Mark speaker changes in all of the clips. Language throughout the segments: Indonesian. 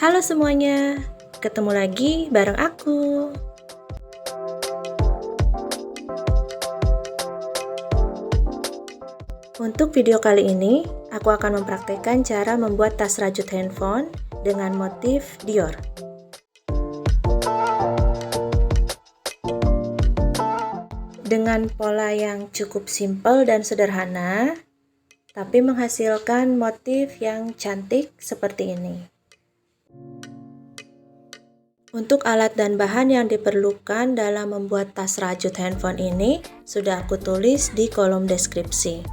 Speaker 1: Halo semuanya, ketemu lagi bareng aku. Untuk video kali ini, aku akan mempraktekkan cara membuat tas rajut handphone dengan motif Dior. Dengan pola yang cukup simpel dan sederhana, tapi menghasilkan motif yang cantik seperti ini. Untuk alat dan bahan yang diperlukan dalam membuat tas rajut handphone ini sudah aku tulis di kolom deskripsi.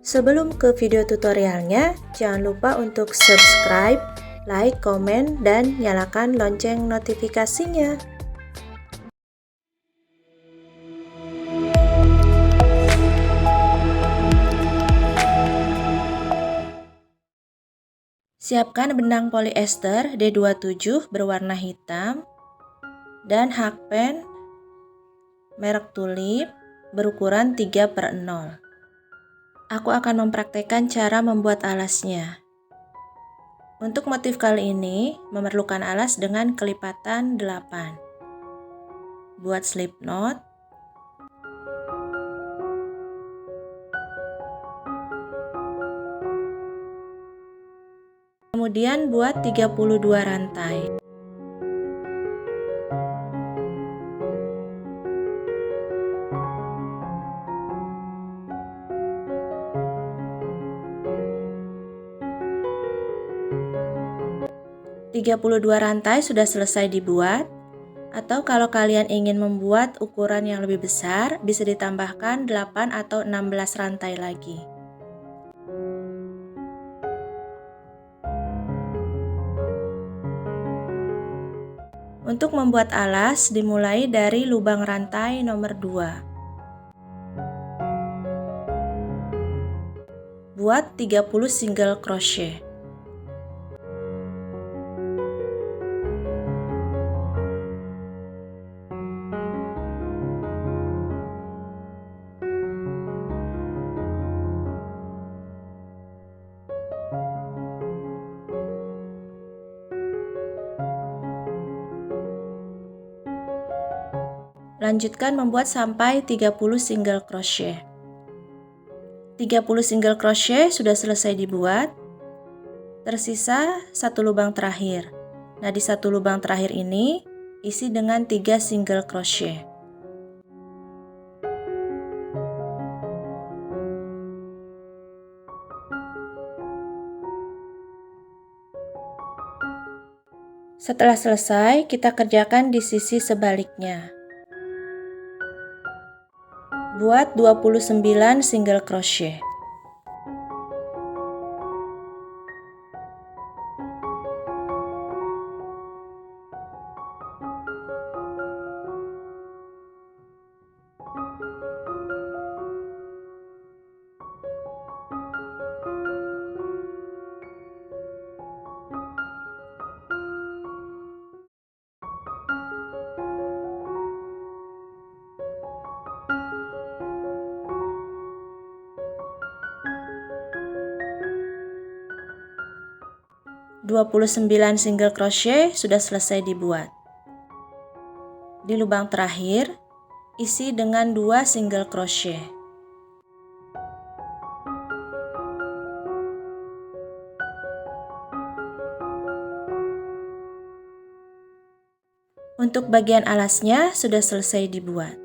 Speaker 1: Sebelum ke video tutorialnya, jangan lupa untuk subscribe, like, komen, dan nyalakan lonceng notifikasinya. Siapkan benang polyester D27 berwarna hitam dan hakpen merek Tulip berukuran 3/0. Aku akan mempraktekkan cara membuat alasnya. Untuk motif kali ini memerlukan alas dengan kelipatan 8. Buat slip knot. Kemudian buat 32 rantai. Tiga 32 rantai sudah selesai dibuat, atau kalau kalian ingin membuat ukuran yang lebih besar, bisa ditambahkan 8 atau 16 rantai lagi. Untuk membuat alas, dimulai dari lubang rantai nomor 2. Buat 30 single crochet. Lanjutkan membuat sampai 30 single crochet. 30 single crochet sudah selesai dibuat. Tersisa satu lubang terakhir. Nah, di satu lubang terakhir ini isi dengan 3 single crochet. Setelah selesai, kita kerjakan di sisi sebaliknya. Buat 29 single crochet. Dua 29 single crochet sudah selesai dibuat. Di lubang terakhir, isi dengan 2 single crochet. Untuk bagian alasnya sudah selesai dibuat.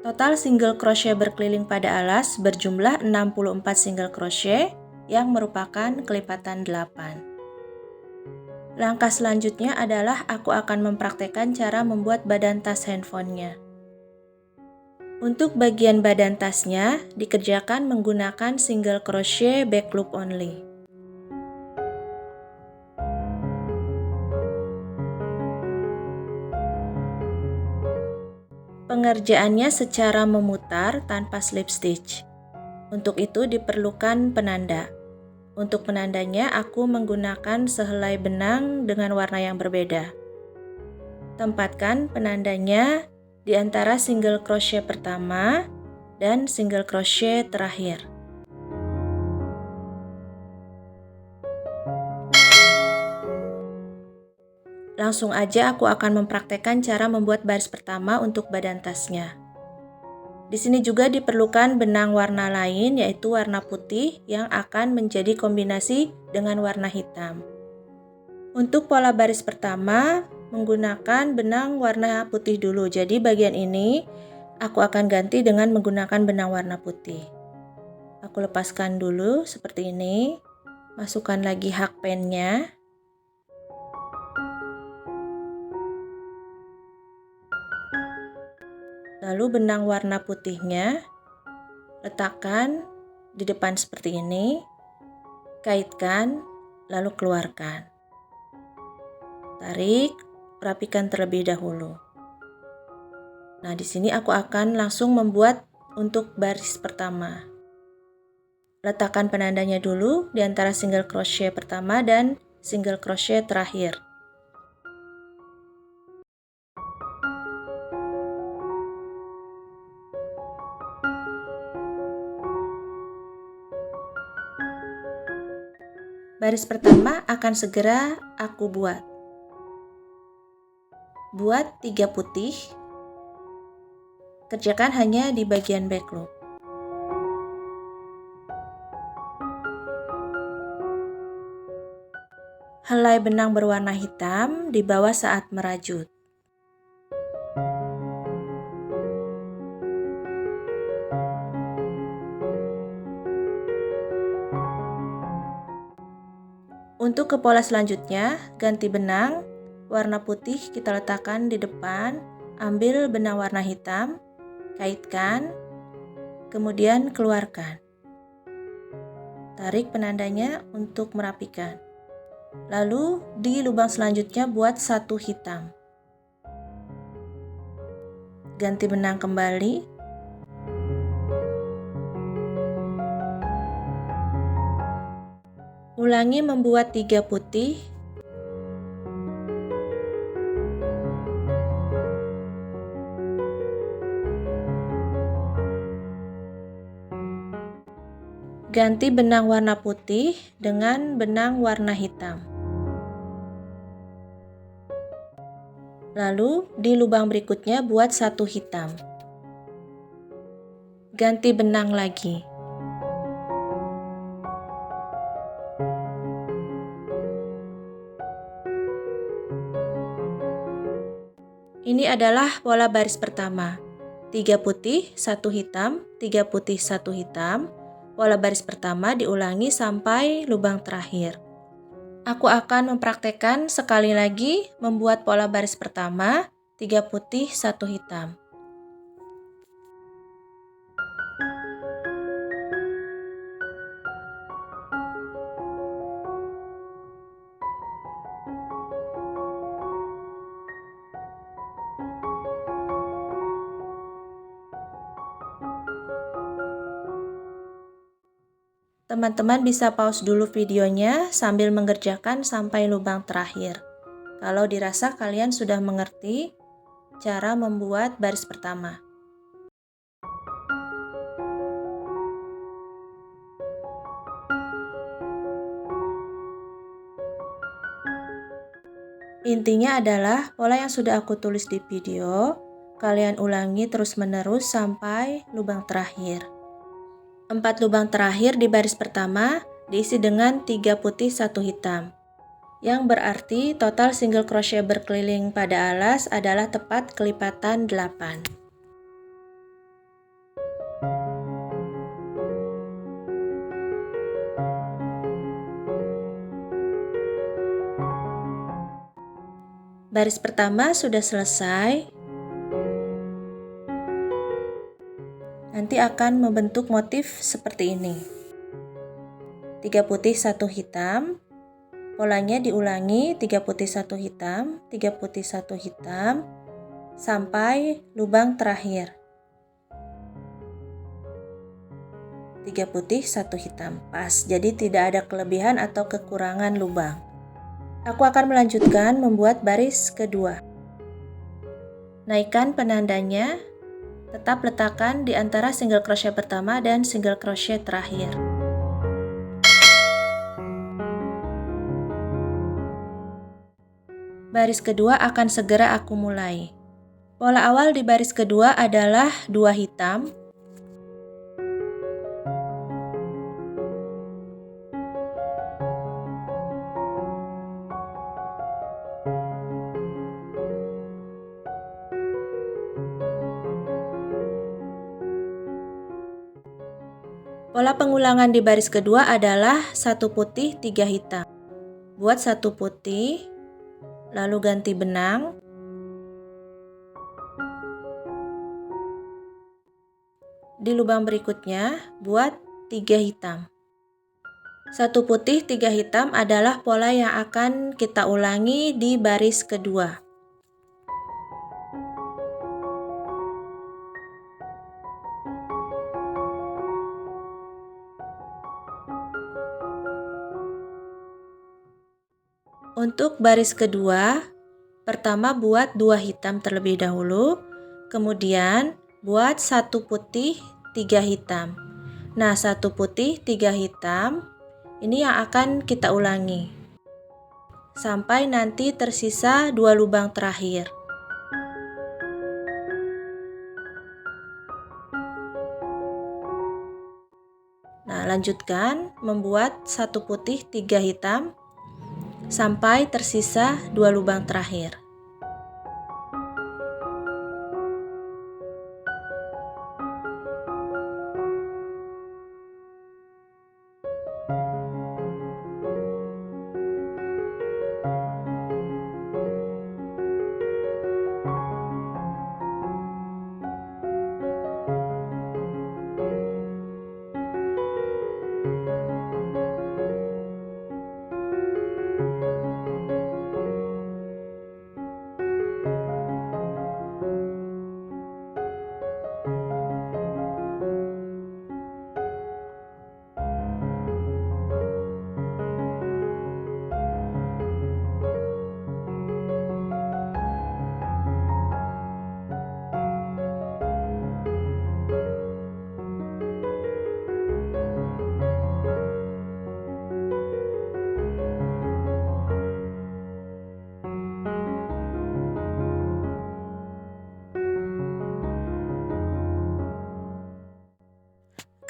Speaker 1: Total single crochet berkeliling pada alas berjumlah 64 single crochet yang merupakan kelipatan 8. Langkah selanjutnya adalah aku akan mempraktekkan cara membuat badan tas handphonenya. Untuk bagian badan tasnya dikerjakan menggunakan single crochet back loop only. Pengerjaannya secara memutar tanpa slip stitch. Untuk itu diperlukan penanda. Untuk penandanya aku menggunakan sehelai benang dengan warna yang berbeda. Tempatkan penandanya di antara single crochet pertama dan single crochet terakhir. Langsung aja aku akan mempraktekkan cara membuat baris pertama untuk badan tasnya. Di sini juga diperlukan benang warna lain, yaitu warna putih yang akan menjadi kombinasi dengan warna hitam. Untuk pola baris pertama menggunakan benang warna putih dulu. Jadi bagian ini aku akan ganti dengan menggunakan benang warna putih. Aku lepaskan dulu seperti ini. Masukkan lagi hakpennya. Lalu benang warna putihnya letakkan di depan seperti ini, kaitkan, lalu keluarkan. Tarik, rapikan terlebih dahulu. Nah, di sini aku akan langsung membuat untuk baris pertama. Letakkan penandanya dulu di antara single crochet pertama dan single crochet terakhir. Baris pertama akan segera aku buat. Buat 3 putih. Kerjakan hanya di bagian back loop. Helai benang berwarna hitam di bawah saat merajut. Untuk ke pola selanjutnya, ganti benang, warna putih kita letakkan di depan, ambil benang warna hitam, kaitkan, kemudian keluarkan. Tarik penandanya untuk merapikan. Lalu di lubang selanjutnya buat 1 hitam. Ganti benang kembali. Ulangi membuat 3 putih. Ganti benang warna putih dengan benang warna hitam. Lalu di lubang berikutnya buat 1 hitam. Ganti benang lagi. Ini adalah pola baris pertama. 3 putih, 1 hitam, 3 putih, 1 hitam. Pola baris pertama diulangi sampai lubang terakhir. Aku akan mempraktekkan sekali lagi membuat pola baris pertama, 3 putih, 1 hitam. Teman-teman bisa pause dulu videonya sambil mengerjakan sampai lubang terakhir. Kalau dirasa kalian sudah mengerti cara membuat baris pertama. Intinya adalah pola yang sudah aku tulis di video, kalian ulangi terus-menerus sampai lubang terakhir. 4 lubang terakhir di baris pertama diisi dengan 3 putih 1 hitam, yang berarti total single crochet berkeliling pada alas adalah tepat kelipatan 8. Baris pertama sudah selesai. Nanti akan membentuk motif seperti ini. 3 putih 1 hitam. Polanya diulangi 3 putih 1 hitam, 3 putih 1 hitam sampai lubang terakhir. 3 putih 1 hitam. Pas. Jadi tidak ada kelebihan atau kekurangan lubang. Aku akan melanjutkan membuat baris kedua. Naikkan penandanya, Tetap letakkan di antara single crochet pertama dan single crochet terakhir. Baris kedua akan segera aku mulai. Pola awal di baris kedua adalah 2 hitam, pola pengulangan di baris kedua adalah 1 putih 3 hitam. Buat 1 putih, lalu ganti benang. Di lubang berikutnya, buat 3 hitam. 1 putih 3 hitam adalah pola yang akan kita ulangi di baris kedua. Untuk baris kedua, pertama buat 2 hitam terlebih dahulu, kemudian buat 1 putih 3 hitam. Nah, 1 putih 3 hitam ini yang akan kita ulangi sampai nanti tersisa 2 lubang terakhir. Nah, lanjutkan membuat 1 putih 3 hitam sampai tersisa 2 lubang terakhir.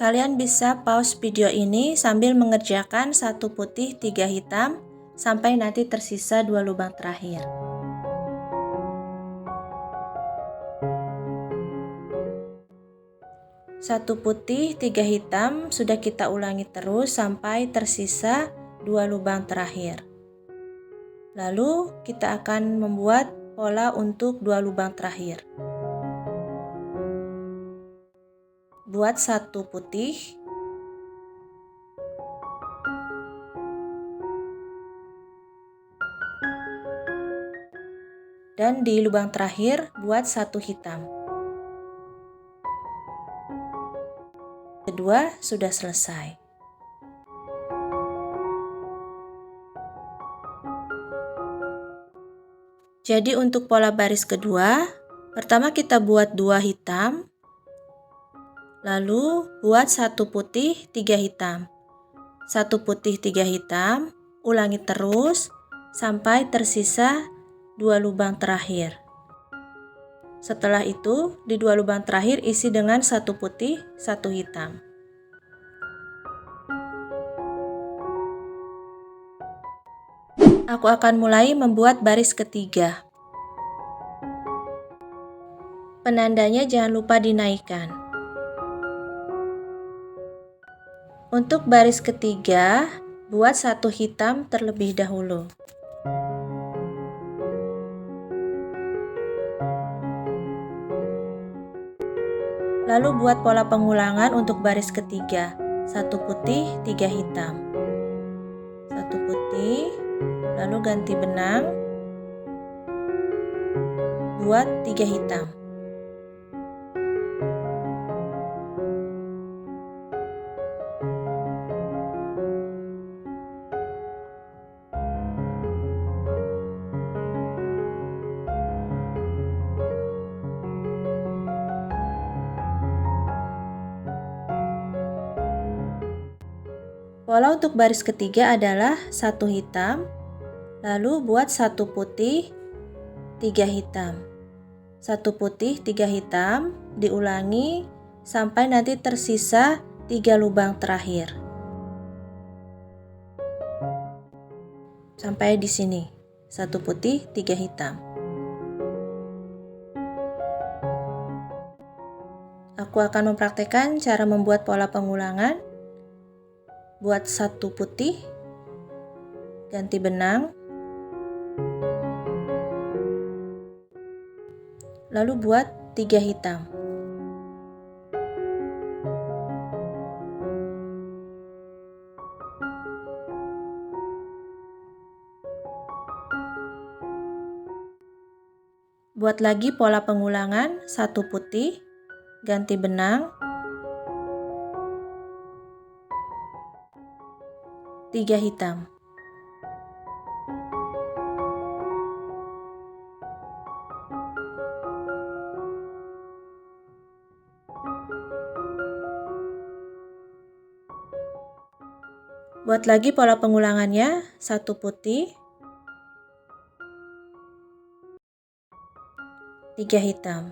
Speaker 1: Kalian bisa pause video ini sambil mengerjakan 1 putih 3 hitam sampai nanti tersisa 2 lubang terakhir. Satu putih 3 hitam sudah kita ulangi terus sampai tersisa 2 lubang terakhir. Lalu kita akan membuat pola untuk 2 lubang terakhir. Buat 1 putih, dan di lubang terakhir buat 1 hitam. Kedua sudah selesai. Jadi untuk pola baris kedua, pertama kita buat 2 hitam, lalu buat 1 putih 3 hitam. 1 putih 3 hitam, ulangi terus sampai tersisa 2 lubang terakhir. Setelah itu, di 2 lubang terakhir isi dengan 1 putih 1 hitam. Aku akan mulai membuat baris ketiga. Penandanya jangan lupa dinaikkan. Untuk baris ketiga, buat 1 hitam terlebih dahulu. Lalu buat pola pengulangan untuk baris ketiga. 1 putih 3 hitam. 1 putih, lalu ganti benang. Buat 3 hitam. Pola untuk baris ketiga adalah 1 hitam, lalu buat 1 putih, 3 hitam. 1 putih, 3 hitam, diulangi sampai nanti tersisa 3 lubang terakhir. Sampai di sini, 1 putih, 3 hitam. Aku akan mempraktekkan cara membuat pola pengulangan. Buat 1 putih, ganti benang, lalu buat 3 hitam. Buat lagi pola pengulangan, 1 putih, ganti benang, 3 hitam. Buat lagi pola pengulangannya, 1 putih, 3 hitam.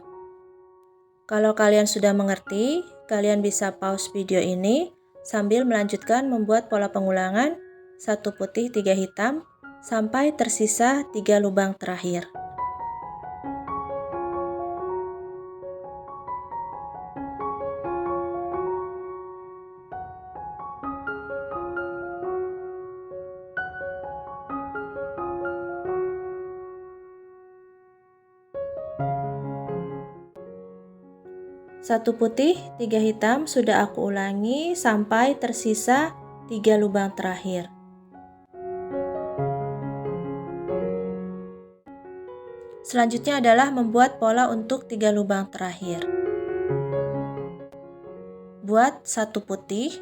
Speaker 1: Kalau kalian sudah mengerti, kalian bisa pause video ini sambil melanjutkan membuat pola pengulangan 1 putih, 3 hitam sampai tersisa 3 lubang terakhir. Satu putih, 3 hitam sudah aku ulangi sampai tersisa 3 lubang terakhir. Selanjutnya adalah membuat pola untuk 3 lubang terakhir. Buat 1 putih,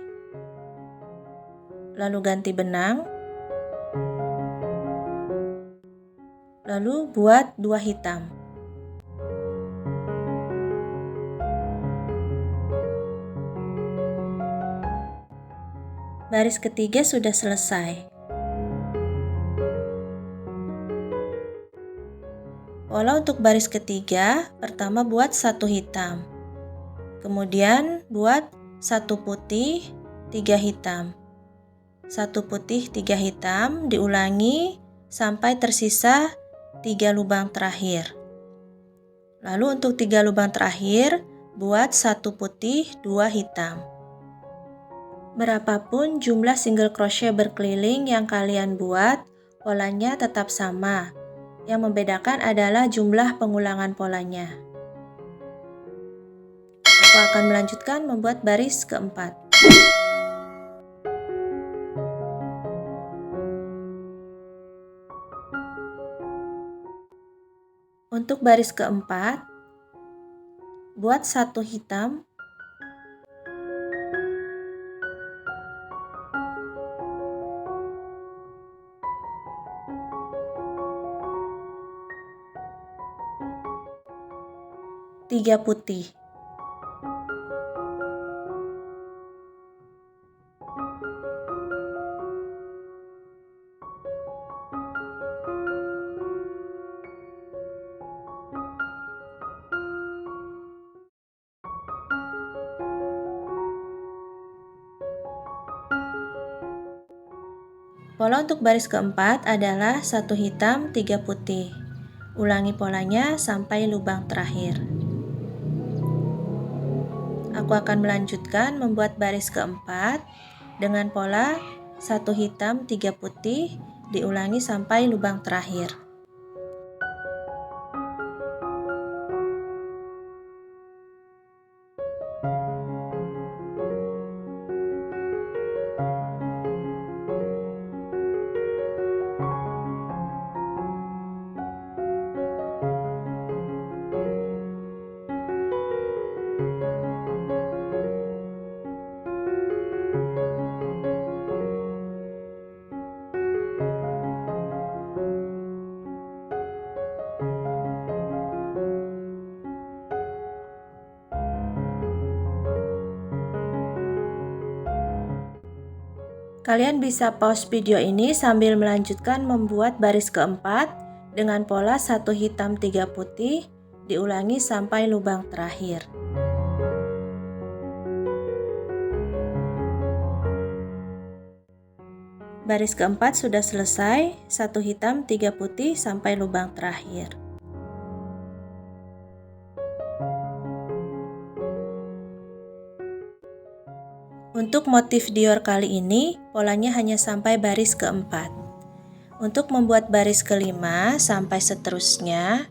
Speaker 1: lalu ganti benang, lalu buat 2 hitam. Baris ketiga sudah selesai. Pola untuk baris ketiga, pertama buat 1 hitam. Kemudian buat 1 putih, 3 hitam. 1 putih, 3 hitam, diulangi sampai tersisa 3 lubang terakhir. Lalu untuk 3 lubang terakhir, buat 1 putih, 2 hitam. Berapapun jumlah single crochet berkeliling yang kalian buat, polanya tetap sama. Yang membedakan adalah jumlah pengulangan polanya. Aku akan melanjutkan membuat baris keempat. Untuk baris keempat, buat 1 hitam, tiga putih. Pola untuk baris keempat adalah 1 hitam, 3 putih. Ulangi polanya sampai lubang terakhir. Aku akan melanjutkan membuat baris keempat dengan pola 1 hitam, 3 putih, diulangi sampai lubang terakhir. Kalian bisa pause video ini sambil melanjutkan membuat baris keempat dengan pola 1 hitam 3 putih, diulangi sampai lubang terakhir. Baris keempat sudah selesai, 1 hitam 3 putih sampai lubang terakhir. Untuk motif Dior kali ini, polanya hanya sampai baris keempat. Untuk membuat baris kelima sampai seterusnya,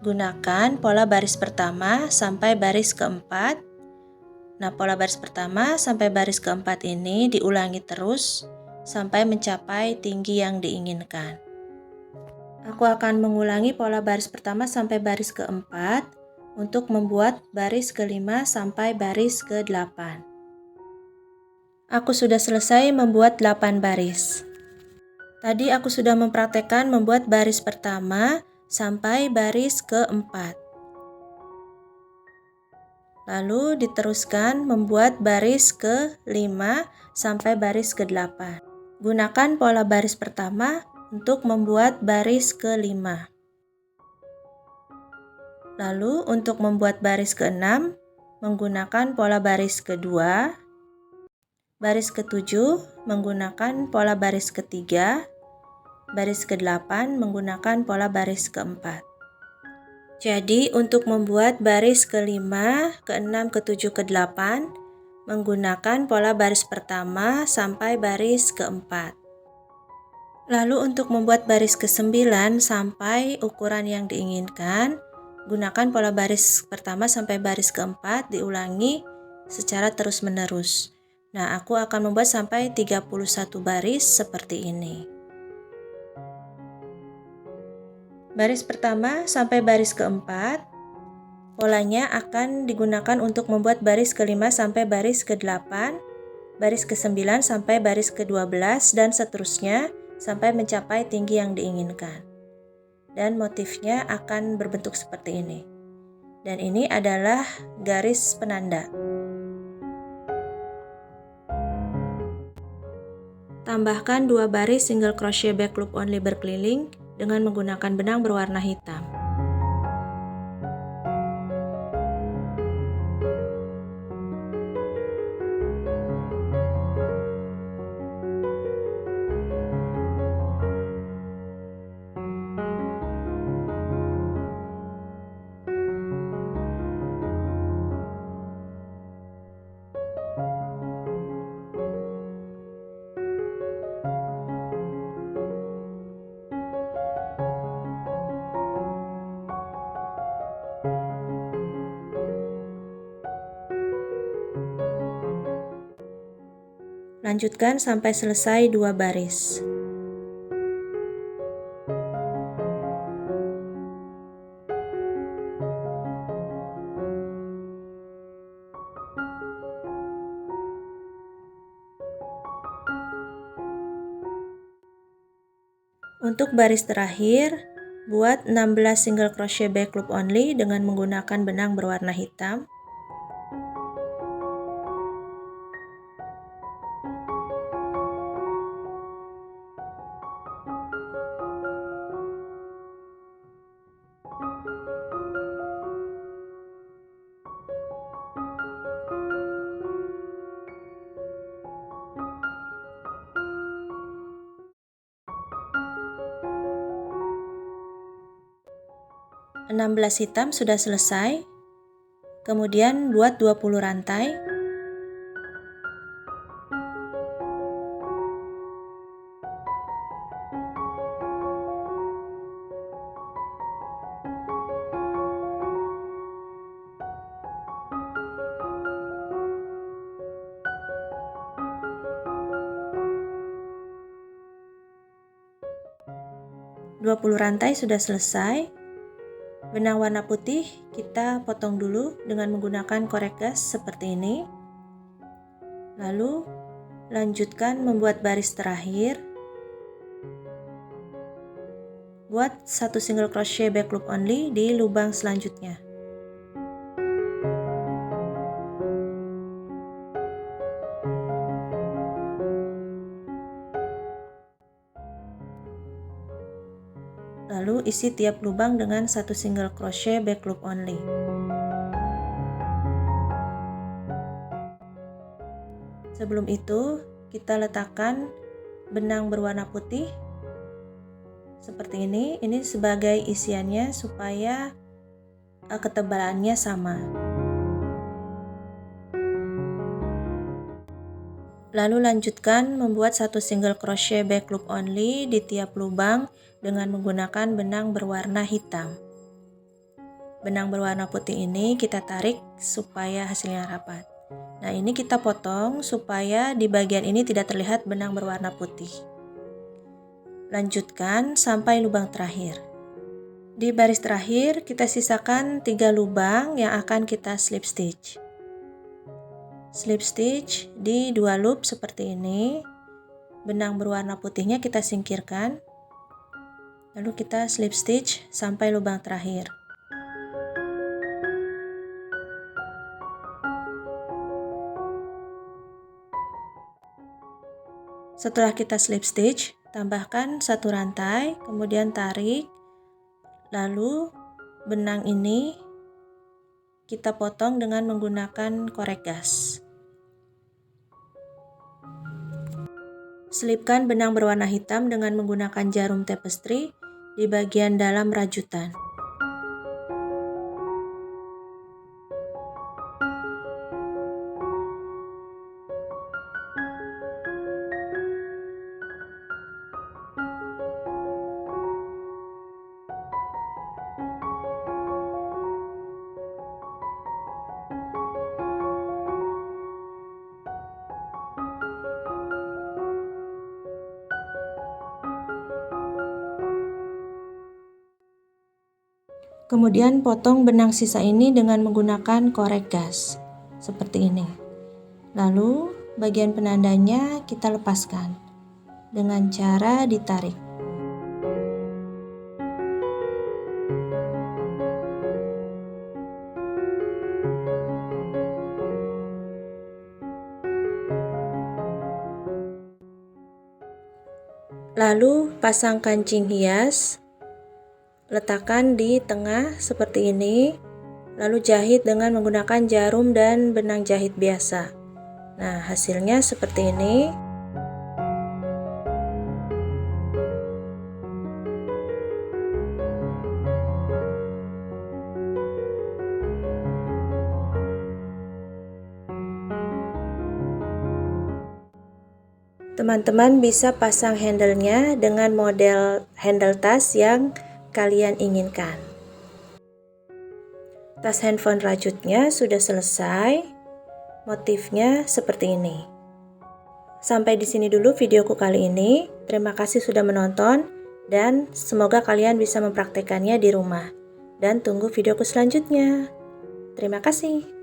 Speaker 1: gunakan pola baris pertama sampai baris keempat. Nah, pola baris pertama sampai baris keempat ini diulangi terus sampai mencapai tinggi yang diinginkan. Aku akan mengulangi pola baris pertama sampai baris keempat untuk membuat baris kelima sampai baris ke-8. Aku sudah selesai membuat 8 baris. Tadi aku sudah mempraktekkan membuat baris pertama sampai baris keempat. Lalu diteruskan membuat baris ke-5 sampai baris ke-8. Gunakan pola baris pertama untuk membuat baris ke-5. Lalu untuk membuat baris ke-6 menggunakan pola baris kedua. Baris ke-7 menggunakan pola baris ketiga, baris ke-8 menggunakan pola baris ke-4. Jadi untuk membuat baris ke-5, ke-6, ke-7, ke-8 menggunakan pola baris pertama sampai baris ke-4. Lalu untuk membuat baris ke-9 sampai ukuran yang diinginkan, gunakan pola baris pertama sampai baris ke-4 diulangi secara terus-menerus. Nah, aku akan membuat sampai 31 baris seperti ini. Baris pertama sampai baris keempat, polanya akan digunakan untuk membuat baris kelima sampai baris ke-8, baris ke-9 sampai baris ke-12, dan seterusnya sampai mencapai tinggi yang diinginkan. Dan motifnya akan berbentuk seperti ini. Dan ini adalah garis penanda. Tambahkan 2 baris single crochet back loop only berkeliling dengan menggunakan benang berwarna hitam. Lanjutkan sampai selesai 2 baris. Untuk baris terakhir, buat 16 single crochet back loop only dengan menggunakan benang berwarna hitam. Enam belas hitam sudah selesai. Kemudian buat 20 rantai. Dua puluh rantai sudah selesai. Benang warna putih kita potong dulu dengan menggunakan korek gas seperti ini. Lalu lanjutkan membuat baris terakhir. Buat 1 single crochet back loop only di lubang selanjutnya. Lalu isi tiap lubang dengan 1 single crochet back loop only. Sebelum itu, kita letakkan benang berwarna putih seperti ini. Ini sebagai isiannya supaya ketebalannya sama. Lalu lanjutkan membuat 1 single crochet back loop only di tiap lubang dengan menggunakan benang berwarna hitam. Benang berwarna putih ini kita tarik supaya hasilnya rapat. Nah, ini kita potong supaya di bagian ini tidak terlihat benang berwarna putih. Lanjutkan sampai lubang terakhir. Di baris terakhir kita sisakan 3 lubang yang akan kita slip stitch. Slip stitch di 2 loop seperti ini. Benang berwarna putihnya kita singkirkan. Lalu kita slip stitch sampai lubang terakhir. Setelah kita slip stitch, tambahkan 1 rantai, kemudian tarik. Lalu benang ini kita potong dengan menggunakan korek gas. Selipkan benang berwarna hitam dengan menggunakan jarum tapestry di bagian dalam rajutan. Kemudian potong benang sisa ini dengan menggunakan korek gas, seperti ini. Lalu bagian penandanya kita lepaskan dengan cara ditarik. Lalu pasang kancing hias. Letakkan di tengah seperti ini, lalu jahit dengan menggunakan jarum dan benang jahit biasa. Nah, hasilnya seperti ini. Teman-teman bisa pasang handle-nya dengan model handle tas yang kalian inginkan. Tas handphone rajutnya sudah selesai. Motifnya seperti ini. Sampai di sini dulu videoku kali ini. Terima kasih sudah menonton dan semoga kalian bisa mempraktekannya di rumah. Dan tunggu videoku selanjutnya. Terima kasih.